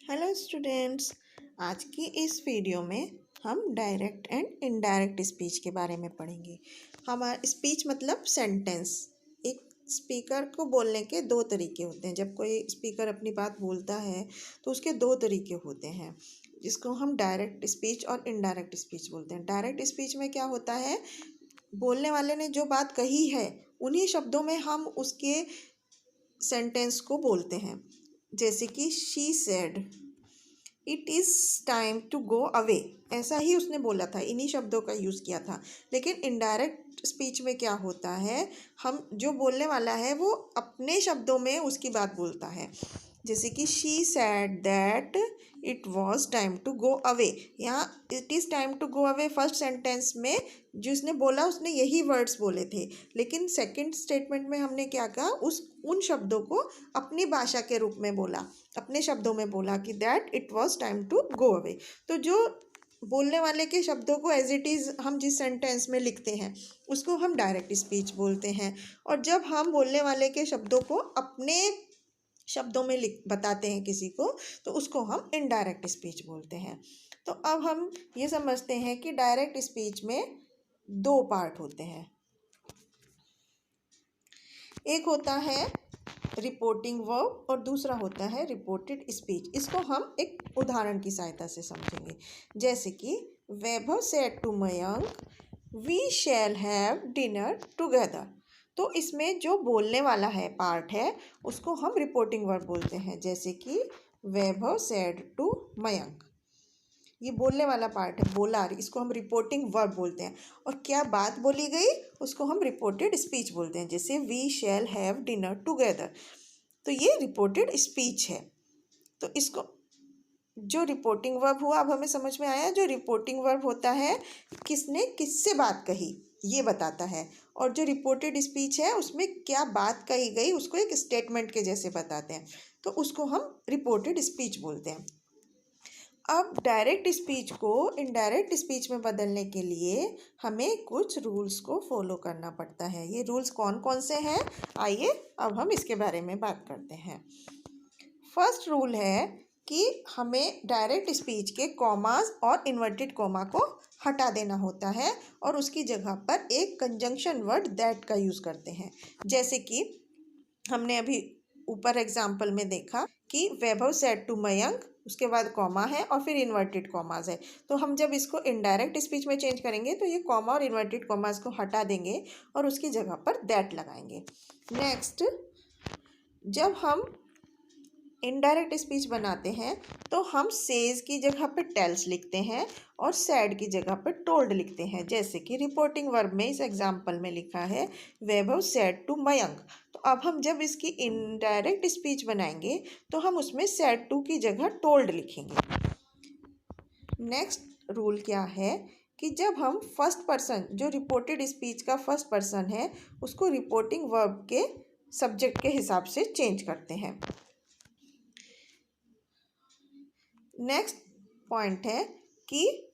Hello students. आज की इस वीडियो में हम डायरेक्ट एंड इनडायरेक्ट स्पीच के बारे में पढ़ेंगे। हमारा स्पीच मतलब सेंटेंस। एक स्पीकर को बोलने के दो तरीके होते हैं। जब कोई स्पीकर अपनी बात बोलता है तो उसके दो तरीके होते हैं, जिसको हम डायरेक्ट स्पीच और इनडायरेक्ट स्पीच बोलते हैं। डायरेक्ट स्पीच में क्या होता है, बोलने वाले ने जो बात कही है उन्हीं शब्दों में हम उसके सेंटेंस को बोलते हैं। जैसे कि she said it is time to go away, ऐसा ही उसने बोला था, इन्हीं शब्दों का यूज़ किया था। लेकिन इनडायरेक्ट स्पीच में क्या होता है, हम जो बोलने वाला है वो अपने शब्दों में उसकी बात बोलता है। जैसे कि she said that it was time to go away. यहाँ it is time to go away first sentence में जिसने बोला उसने यही वर्ड्स बोले थे, लेकिन सेकंड स्टेटमेंट में हमने क्या कहा, उन शब्दों को अपनी भाषा के रूप में बोला, अपने शब्दों में बोला कि that it was time to go away. तो जो बोलने वाले के शब्दों को एज इट इज़ हम जिस सेंटेंस में लिखते हैं उसको हम डायरेक्ट स्पीच बोलते हैं। और जब हम बोलने वाले के शब्दों को अपने शब्दों में लिख बताते हैं किसी को, तो उसको हम इनडायरेक्ट स्पीच बोलते हैं। तो अब हम ये समझते हैं कि डायरेक्ट स्पीच में दो पार्ट होते हैं। एक होता है रिपोर्टिंग वर्ब और दूसरा होता है रिपोर्टेड स्पीच। इसको हम एक उदाहरण की सहायता से समझेंगे। जैसे कि Vaibhav said to Mayank we shall have dinner together. तो इसमें जो बोलने वाला है पार्ट है उसको हम रिपोर्टिंग वर्ब बोलते हैं। जैसे कि वैभव सेड टू मयंक, ये बोलने वाला पार्ट है, बोला, इसको हम रिपोर्टिंग वर्ब बोलते हैं। और क्या बात बोली गई उसको हम रिपोर्टेड स्पीच बोलते हैं। जैसे we shall have dinner together, तो ये रिपोर्टेड स्पीच है। तो इसको जो रिपोर्टिंग वर्ब हुआ, अब हमें समझ में आया, जो रिपोर्टिंग वर्ब होता है किसने किससे बात कही ये बताता है, और जो रिपोर्टेड स्पीच है उसमें क्या बात कही गई उसको एक स्टेटमेंट के जैसे बताते हैं, तो उसको हम रिपोर्टेड स्पीच बोलते हैं। अब डायरेक्ट स्पीच को इनडायरेक्ट स्पीच में बदलने के लिए हमें कुछ रूल्स को फॉलो करना पड़ता है। ये रूल्स कौन कौन से हैं, आइए अब हम इसके बारे में बात करते हैं। फर्स्ट रूल है कि हमें डायरेक्ट स्पीच के कॉमास और इन्वर्टेड कॉमा को हटा देना होता है और उसकी जगह पर एक कंजंक्शन वर्ड दैट का यूज़ करते हैं। जैसे कि हमने अभी ऊपर एग्जाम्पल में देखा कि वैभव सेड टू मयंक, उसके बाद कॉमा है और फिर इन्वर्टेड कॉमास है। तो हम जब इसको इनडायरेक्ट स्पीच में चेंज करेंगे तो ये कॉमा और इन्वर्टेड कॉमास को हटा देंगे और उसकी जगह पर दैट लगाएंगे। नेक्स्ट, जब हम इनडायरेक्ट स्पीच बनाते हैं तो हम सेज की जगह पे टेल्स लिखते हैं और सैड की जगह पे टोल्ड लिखते हैं। जैसे कि रिपोर्टिंग वर्ब में इस एग्जाम्पल में लिखा है वैभव सेड टू मयंक, तो अब हम जब इसकी इनडायरेक्ट स्पीच बनाएंगे तो हम उसमें सेड टू की जगह टोल्ड लिखेंगे। नेक्स्ट रूल क्या है कि जब हम फर्स्ट पर्सन, जो रिपोर्टेड स्पीच का फर्स्ट पर्सन है, उसको रिपोर्टिंग वर्ब के सब्जेक्ट के हिसाब से चेंज करते हैं। नेक्स्ट पॉइंट है कि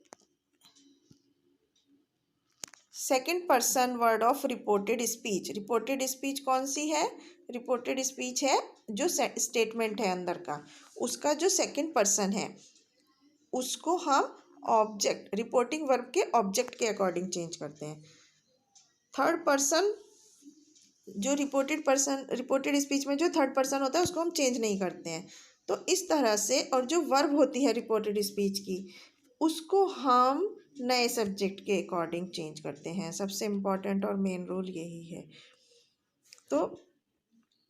second person word of reported speech. Reported speech कौन सी है, रिपोर्टेड स्पीच है जो स्टेटमेंट है अंदर का, उसका जो सेकंड पर्सन है उसको हम ऑब्जेक्ट, रिपोर्टिंग वर्ब के ऑब्जेक्ट के अकॉर्डिंग चेंज करते हैं। थर्ड पर्सन, जो रिपोर्टेड स्पीच में जो थर्ड पर्सन होता है उसको हम चेंज नहीं करते हैं। तो इस तरह से, और जो वर्ब होती है रिपोर्टेड स्पीच की उसको हम नए सब्जेक्ट के अकॉर्डिंग चेंज करते हैं। सबसे इम्पॉर्टेंट और मेन रूल यही है। तो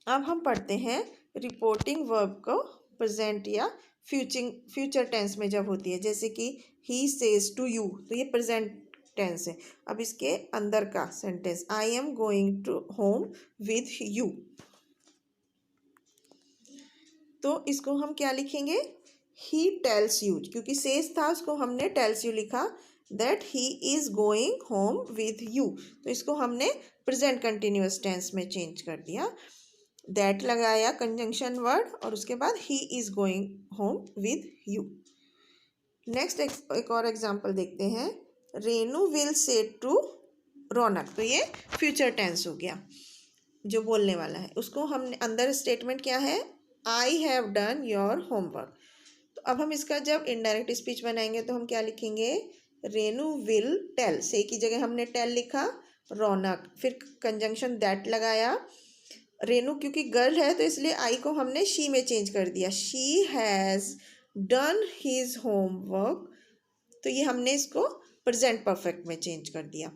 अब हम पढ़ते हैं रिपोर्टिंग वर्ब को प्रेजेंट या फ्यूचर टेंस में जब होती है। जैसे कि ही सेज टू यू, तो ये प्रेजेंट टेंस है। अब इसके अंदर का sentence, I am going to home with you, तो इसको हम क्या लिखेंगे, ही टेल्स यू, क्योंकि सेज था उसको हमने टेल्स यू लिखा, that he is going home with you, तो इसको हमने प्रेजेंट कंटिन्यूअस टेंस में चेंज कर दिया। दैट लगाया कंजंक्शन वर्ड और उसके बाद he is going home with you. Next एक और एग्जांपल देखते हैं, Renu will say to Raunak, तो ये फ्यूचर टेंस हो गया। जो बोलने वाला है उसको हमने अंदर स्टेटमेंट क्या है, I have done your homework, अब हम इसका जब इनडायरेक्ट स्पीच बनाएंगे तो हम क्या लिखेंगे, रेनू विल टेल, से की जगह हमने टेल लिखा, रौनक, फिर कंजंक्शन दैट लगाया, रेनू क्योंकि गर्ल है तो इसलिए आई को हमने शी में चेंज कर दिया, she has done his homework, तो ये हमने इसको प्रेजेंट परफेक्ट में चेंज कर दिया।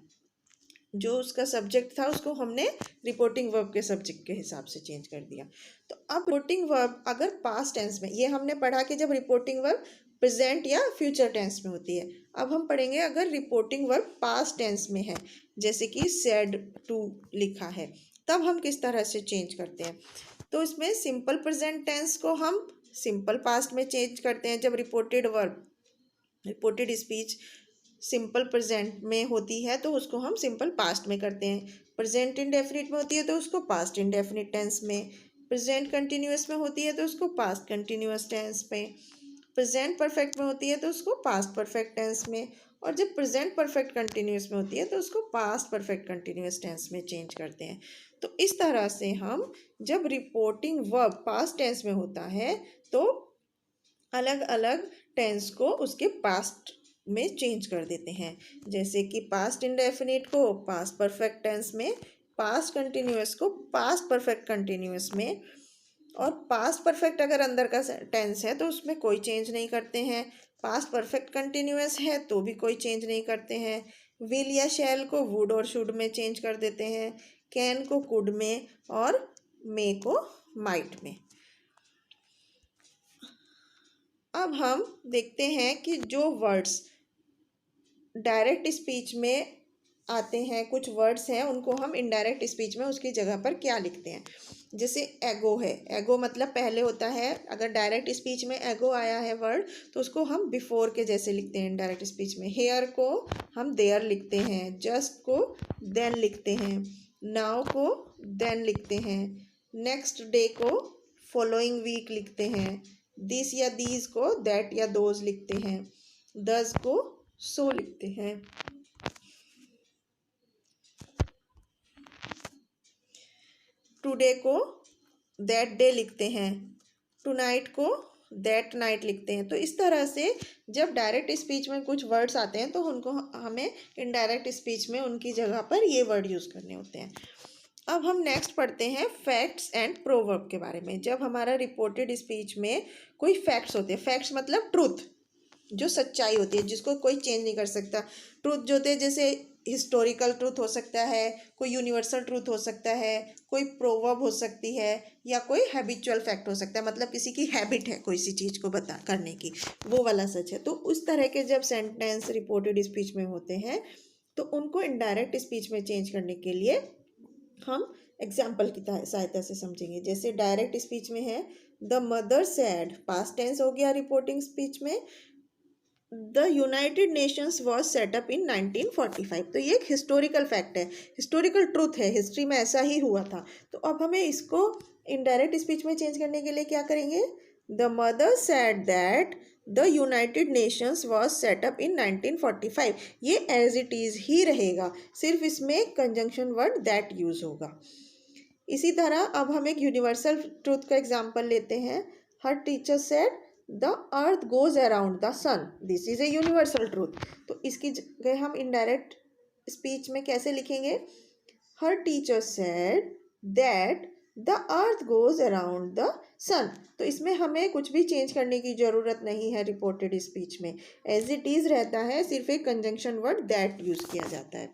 जो उसका सब्जेक्ट था उसको हमने रिपोर्टिंग वर्ब के सब्जेक्ट के हिसाब से चेंज कर दिया। तो अब रिपोर्टिंग वर्ब अगर पास्ट टेंस में, ये हमने पढ़ा कि जब रिपोर्टिंग वर्ब प्रेजेंट या फ्यूचर टेंस में होती है। अब हम पढ़ेंगे अगर रिपोर्टिंग वर्ब पास्ट टेंस में है, जैसे कि सेड टू लिखा है, तब हम किस तरह से चेंज करते हैं। तो इसमें सिंपल प्रेजेंट टेंस को हम सिंपल पास्ट में चेंज करते हैं। जब रिपोर्टेड स्पीच सिंपल प्रेजेंट में होती है तो उसको हम सिंपल पास्ट में करते हैं। प्रेजेंट इंडेफिनिट में होती है तो उसको पास्ट इंडेफिनिट टेंस में। प्रेजेंट कंटिन्यूअस में होती है तो उसको पास्ट कंटिन्यूअस टेंस में। प्रेजेंट परफेक्ट में होती है तो उसको पास्ट परफेक्ट टेंस में। और जब प्रेजेंट परफेक्ट कंटिन्यूअस में होती है तो उसको पास्ट परफेक्ट कंटिन्यूअस टेंस में चेंज करते हैं। तो इस तरह से हम जब रिपोर्टिंग वर्ब पास्ट टेंस में होता है तो अलग अलग टेंस को उसके पास्ट में चेंज कर देते हैं। जैसे कि पास्ट इंडेफिनिट को पास्ट परफेक्ट टेंस में, पास्ट कंटिन्यूअस को पास्ट परफेक्ट कंटिन्यूअस में, और पास्ट परफेक्ट अगर अंदर का टेंस है तो उसमें कोई चेंज नहीं करते हैं। पास्ट परफेक्ट कंटिन्यूअस है तो भी कोई चेंज नहीं करते हैं। विल या शैल को वुड और शुड में चेंज कर देते हैं। कैन को कुड में और मे को माइट में। अब हम देखते हैं कि जो वर्ड्स डायरेक्ट स्पीच में आते हैं, कुछ वर्ड्स हैं उनको हम इनडायरेक्ट स्पीच में उसकी जगह पर क्या लिखते हैं। जैसे एगो है, एगो मतलब पहले होता है। अगर डायरेक्ट स्पीच में एगो आया है वर्ड तो उसको हम बिफोर के जैसे लिखते हैं इनडायरेक्ट स्पीच में। हेयर को हम देयर लिखते हैं, जस्ट को देन लिखते हैं, नाउ को देन लिखते हैं, नेक्स्ट डे को फॉलोइंग वीक लिखते हैं, दिस या दीज को दैट या दोज लिखते हैं, दस को सो लिखते हैं। टुडे को दैट डे लिखते हैं, टुनाइट को दैट नाइट लिखते हैं। तो इस तरह से जब डायरेक्ट स्पीच में कुछ वर्ड्स आते हैं तो उनको हमें इनडायरेक्ट स्पीच में उनकी जगह पर ये वर्ड यूज़ करने होते हैं। अब हम नेक्स्ट पढ़ते हैं फैक्ट्स एंड प्रोवर्ब के बारे में। जब हमारा रिपोर्टेड स्पीच में कोई फैक्ट्स होते हैं, फैक्ट्स मतलब ट्रूथ, जो सच्चाई होती है जिसको कोई चेंज नहीं कर सकता। ट्रूथ जो होते हैं जैसे हिस्टोरिकल ट्रूथ हो सकता है, कोई यूनिवर्सल ट्रूथ हो सकता है, कोई प्रोवर्ब हो सकती है, या कोई हैबिचुअल फैक्ट हो सकता है, मतलब किसी की हैबिट है कोई सी चीज़ को बता करने की, वो वाला सच है। तो उस तरह के जब सेंटेंस रिपोर्टेड स्पीच में होते हैं तो उनको इनडायरेक्ट स्पीच में चेंज करने के लिए हम एग्जाम्पल की सहायता से समझेंगे। जैसे डायरेक्ट स्पीच में है the mother said, past tense हो गया रिपोर्टिंग स्पीच में, the United Nations was set up in 1945। तो ये एक हिस्टोरिकल फैक्ट है, हिस्टोरिकल ट्रूथ है, हिस्ट्री में ऐसा ही हुआ था। तो अब हमें इसको इनडायरेक्ट स्पीच में चेंज करने के लिए क्या करेंगे, the mother said that the United Nations was set up in 1945। ये एज इट इज़ ही रहेगा, सिर्फ इसमें कंजंक्शन वर्ड दैट यूज़ होगा। इसी तरह अब हम एक यूनिवर्सल ट्रूथ का एग्जाम्पल लेते हैं। Her teacher said the earth goes around the sun, this is a universal truth. तो इसकी जगह हम इनडायरेक्ट स्पीच में कैसे लिखेंगे, her teacher said that the earth goes around the sun. तो इसमें हमें कुछ भी चेंज करने की ज़रूरत नहीं है, रिपोर्टेड स्पीच में एज इट इज़ रहता है, सिर्फ एक कंजंक्शन वर्ड दैट यूज़ किया जाता है।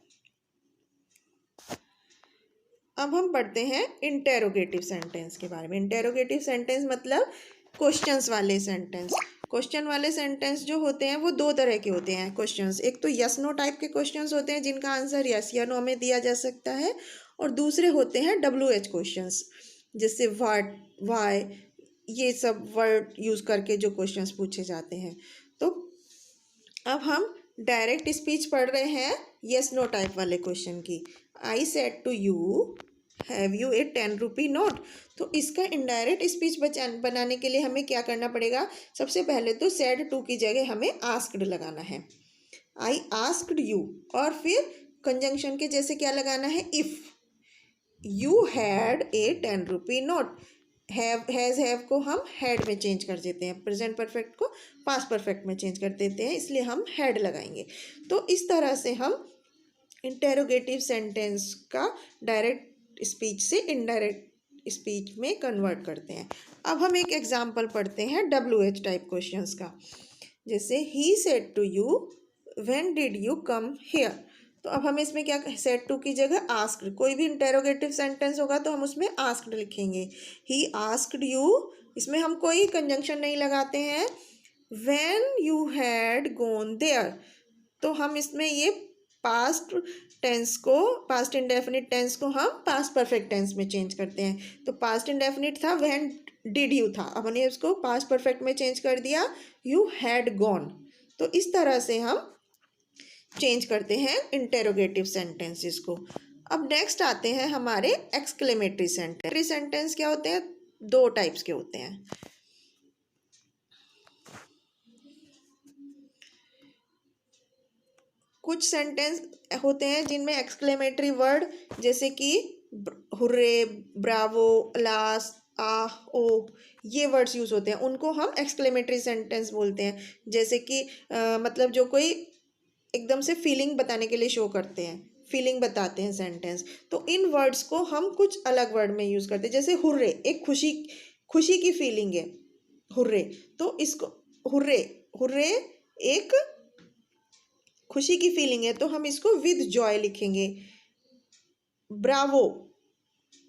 अब हम पढ़ते हैं इंटेरोगेटिव सेंटेंस के बारे में। इंटेरोगेटिव सेंटेंस मतलब क्वेश्चंस वाले सेंटेंस। क्वेश्चन वाले सेंटेंस जो होते हैं वो दो तरह के होते हैं क्वेश्चंस। एक तो यस नो टाइप के क्वेश्चंस होते हैं जिनका आंसर यस या नो में दिया जा सकता है, और दूसरे होते हैं WH क्वेश्चंस, जैसे व्हाट, व्हाई, ये सब वर्ड यूज़ करके जो क्वेश्चंस पूछे जाते हैं। तो अब हम डायरेक्ट स्पीच पढ़ रहे हैं यस नो टाइप वाले क्वेश्चन की। I said to you have you a 10 rupee note. तो इसका इनडायरेक्ट स्पीच बनाने के लिए हमें क्या करना पड़ेगा, सबसे पहले तो सेड टू की जगह हमें आस्क्ड लगाना है, आई आस्क्ड यू, और फिर कंजंक्शन के जैसे क्या लगाना है, if you had a 10 rupee note. Have को हम हैड में चेंज कर देते हैं, प्रेजेंट परफेक्ट को पास्ट परफेक्ट में चेंज कर देते हैं, इसलिए हम हैड लगाएंगे। तो इस तरह से हम इंटेरोगेटिव सेंटेंस का डायरेक्ट स्पीच से इनडायरेक्ट स्पीच में कन्वर्ट करते हैं। अब हम एक एग्जांपल पढ़ते हैं WH टाइप क्वेश्चंस का। जैसे ही said to you when did you come here. तो अब हमें इसमें क्या, सेड टू की जगह आस्क्ड, कोई भी इंटेरोगेटिव सेंटेंस होगा तो हम उसमें आस्क्ड लिखेंगे। ही आस्क्ड यू, इसमें हम कोई कंजंक्शन नहीं लगाते हैं। When you had gone there, तो हम इसमें ये पास्ट टेंस को, पास्ट इंडेफिनिट टेंस को हम पास्ट परफेक्ट टेंस में चेंज करते हैं। तो पास्ट इंडेफिनिट था, व्हेन डिड यू था, अब हमने उसको पास्ट परफेक्ट में चेंज कर दिया, यू हैड गॉन। तो इस तरह से हम चेंज करते हैं इंटेरोगेटिव सेंटेंसेस को। अब नेक्स्ट आते हैं हमारे एक्सक्लेमेटरी सेंटेंस। सेंटेंस क्या होते हैं, दो टाइप्स के होते हैं। कुछ सेंटेंस होते हैं जिनमें एक्सक्लेमेटरी वर्ड, जैसे कि हुर्रे, ब्रावो, अलास, आह, ओ, ये वर्ड्स यूज़ होते हैं, उनको हम एक्सक्लेमेटरी सेंटेंस बोलते हैं। जैसे कि मतलब जो कोई एकदम से फीलिंग बताने के लिए शो करते हैं, फीलिंग बताते हैं सेंटेंस, तो इन वर्ड्स को हम कुछ अलग वर्ड में यूज़ करते हैं। जैसे हुर्रे, एक खुशी खुशी की फीलिंग है हुर्रे, तो इसको हुर्रे, हुर्रे एक खुशी की फीलिंग है, तो हम इसको विद जॉय लिखेंगे। ब्रावो,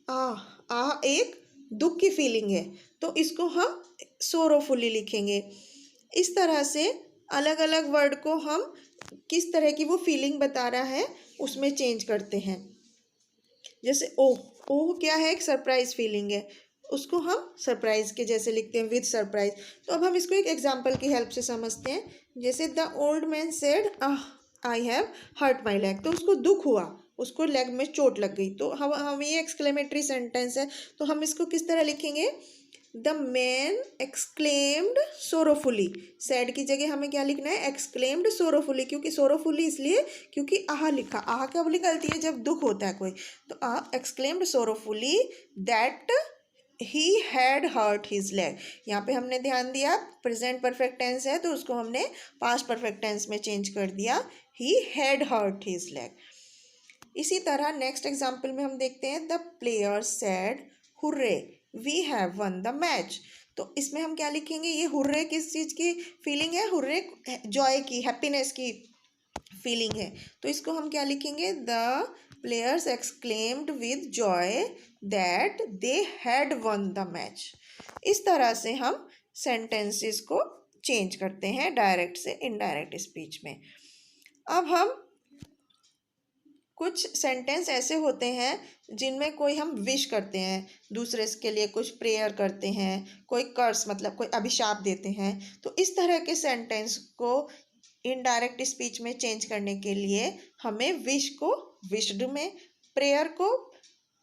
आह एक दुख की फीलिंग है, तो इसको हम सोरोफुली लिखेंगे। इस तरह से अलग अलग वर्ड को हम किस तरह की वो फीलिंग बता रहा है उसमें चेंज करते हैं। जैसे ओह, ओह क्या है, एक सरप्राइज फीलिंग है, उसको हम सरप्राइज के जैसे लिखते हैं, विद सरप्राइज। तो अब हम इसको एक एग्जांपल की हेल्प से समझते हैं। जैसे the old man said I have hurt my leg, तो उसको दुख हुआ, उसको लेग में चोट लग गई। तो हम ये एक्सक्लेमेटरी सेंटेंस है, तो हम इसको किस तरह लिखेंगे, द मैन एक्सक्लेम्ड सोरोफुली। सैड की जगह हमें क्या लिखना है, एक्सक्लेम्ड सोरोफुली, क्योंकि सोरोफुली इसलिए क्योंकि आह लिखा, आह कब निकलती है, जब दुख होता है कोई। तो exclaimed sorrowfully that he had hurt his leg. यहाँ पे हमने ध्यान दिया प्रेजेंट परफेक्ट टेंस है, तो उसको हमने पास्ट परफेक्ट टेंस में चेंज कर दिया, he had hurt his leg. इसी तरह नेक्स्ट एग्जाम्पल में हम देखते हैं, the player said hurray we have won the match. तो इसमें हम क्या लिखेंगे, ये हुर्रे किस चीज़ की फीलिंग है, हुर्रे जॉय की, हैप्पीनेस की फीलिंग है, तो इसको हम क्या लिखेंगे, the players exclaimed with Joy that they had one the match. इस तरह से हम सेंटेंसेस को चेंज करते हैं डायरेक्ट से इनडायरेक्ट स्पीच में। अब हम कुछ सेंटेंस ऐसे होते हैं जिनमें कोई हम विश करते हैं, दूसरे के लिए कुछ प्रेयर करते हैं, कोई कर्स मतलब कोई अभिशाप देते हैं। तो इस तरह के सेंटेंस को इनडायरेक्ट स्पीच में चेंज करने के लिए हमें विश को विश्ड में, प्रेयर को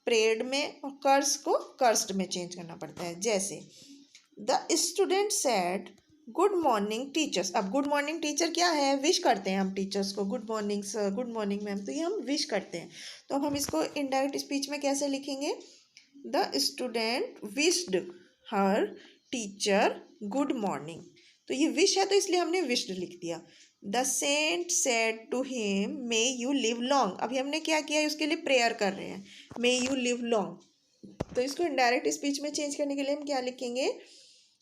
प्रेयर्ड में और कर्स को कर्स्ड में चेंज करना पड़ता है। जैसे the student said good morning teachers. अब गुड मॉर्निंग टीचर क्या है, विश करते हैं हम टीचर्स को, good morning sir, good morning ma'am, तो ये हम विश करते हैं। तो अब हम इसको इनडायरेक्ट स्पीच में कैसे लिखेंगे, the student wished her teacher good morning. तो ये विश है तो इसलिए हमने विश्ड लिख दिया। The saint said to him may you live long. अभी हमने क्या किया, उसके लिए प्रेयर कर रहे हैं, मे यू लिव लॉन्ग। तो इसको इनडायरेक्ट स्पीच में चेंज करने के लिए हम क्या लिखेंगे,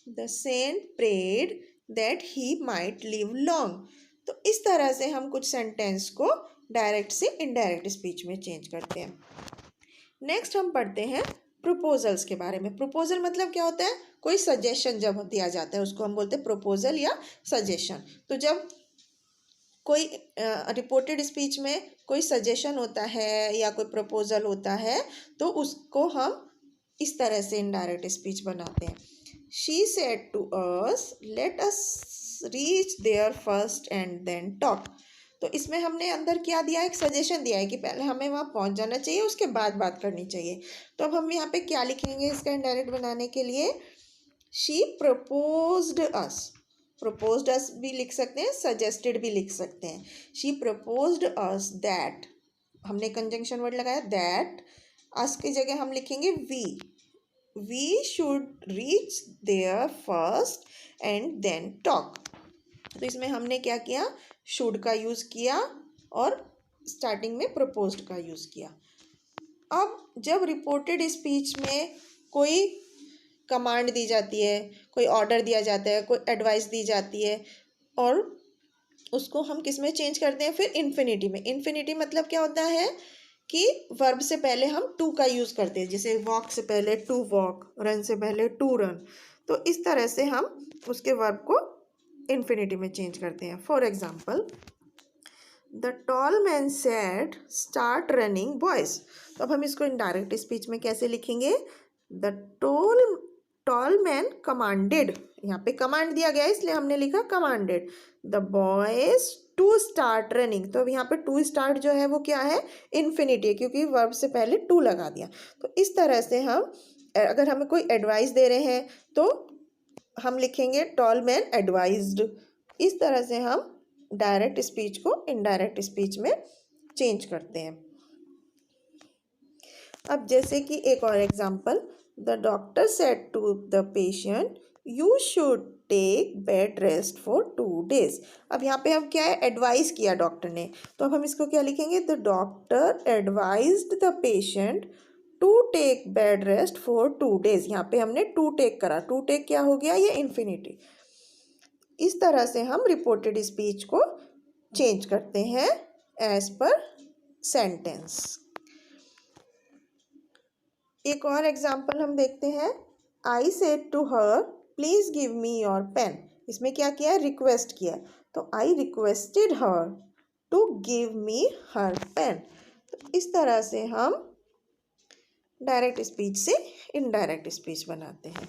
the saint prayed that he might live long. तो इस तरह से हम कुछ सेंटेंस को डायरेक्ट से इनडायरेक्ट स्पीच में चेंज करते हैं। नेक्स्ट हम पढ़ते हैं प्रपोजल्स के बारे में। प्रपोजल मतलब क्या होता है, कोई सजेशन जब दिया जाता है उसको हम बोलते हैं प्रपोजल या सजेशन। तो जब कोई रिपोर्टेड स्पीच में कोई सजेशन होता है या कोई प्रपोजल होता है, तो उसको हम इस तरह से इनडायरेक्ट स्पीच बनाते हैं। She said to us, let us reach there first and then talk. तो इसमें हमने अंदर क्या दिया, एक सजेशन दिया है कि पहले हमें वहाँ पहुँच जाना चाहिए, उसके बाद बात करनी चाहिए। तो अब हम यहाँ पे क्या लिखेंगे इसका इनडायरेक्ट बनाने के लिए, She proposed us। proposed us भी लिख सकते हैं, suggested भी लिख सकते हैं। She proposed us that, हमने कंजंक्शन वर्ड लगाया that, us की जगह हम लिखेंगे we, we should reach there first and then talk. तो इसमें हमने क्या किया, शुड का यूज़ किया और स्टार्टिंग में प्रपोज्ड का यूज़ किया। अब जब रिपोर्टेड स्पीच में कोई कमांड दी जाती है, कोई ऑर्डर दिया जाता है, कोई एडवाइस दी जाती है और उसको हम किस में चेंज करते हैं, फिर इन्फिनिटी में। इन्फिनिटी मतलब क्या होता है कि वर्ब से पहले हम टू का यूज़ करते हैं, जैसे वॉक से पहले टू वॉक, रन से पहले टू रन। तो इस तरह से हम उसके वर्ब को इन्फिनिटी में चेंज करते हैं। For example, the tall man said start running boys. तो अब हम इसको इनडायरेक्ट स्पीच में कैसे लिखेंगे, द टॉल मैन कमांडेड, यहाँ पे कमांड दिया गया है इसलिए हमने लिखा commanded the boys to start running. तो अब यहाँ पे टू स्टार्ट जो है वो क्या है, इन्फिनिटी है, क्योंकि वर्ब से पहले टू लगा दिया। तो इस तरह से हम अगर हमें कोई एडवाइस दे रहे हैं तो हम लिखेंगे टॉल मैन एडवाइज्ड। इस तरह से हम डायरेक्ट स्पीच को इनडायरेक्ट स्पीच में चेंज करते हैं। अब जैसे कि एक और example, the doctor said to the patient you should take bed rest for 2 days। अब यहाँ पे हम क्या है, एडवाइस किया डॉक्टर ने, तो अब हम इसको क्या लिखेंगे, the doctor advised the patient to take bed rest for 2 days। यहाँ पे हमने टू टेक करा, टू टेक क्या हो गया, ये इन्फिनिटी। इस तरह से हम रिपोर्टेड स्पीच को चेंज करते हैं एज पर सेंटेंस। एक और एग्जाम्पल हम देखते हैं, I said to her please give me your pen. इसमें क्या किया, रिक्वेस्ट किया, तो I requested her to give me her pen. तो इस तरह से हम डायरेक्ट स्पीच से इनडायरेक्ट स्पीच बनाते हैं।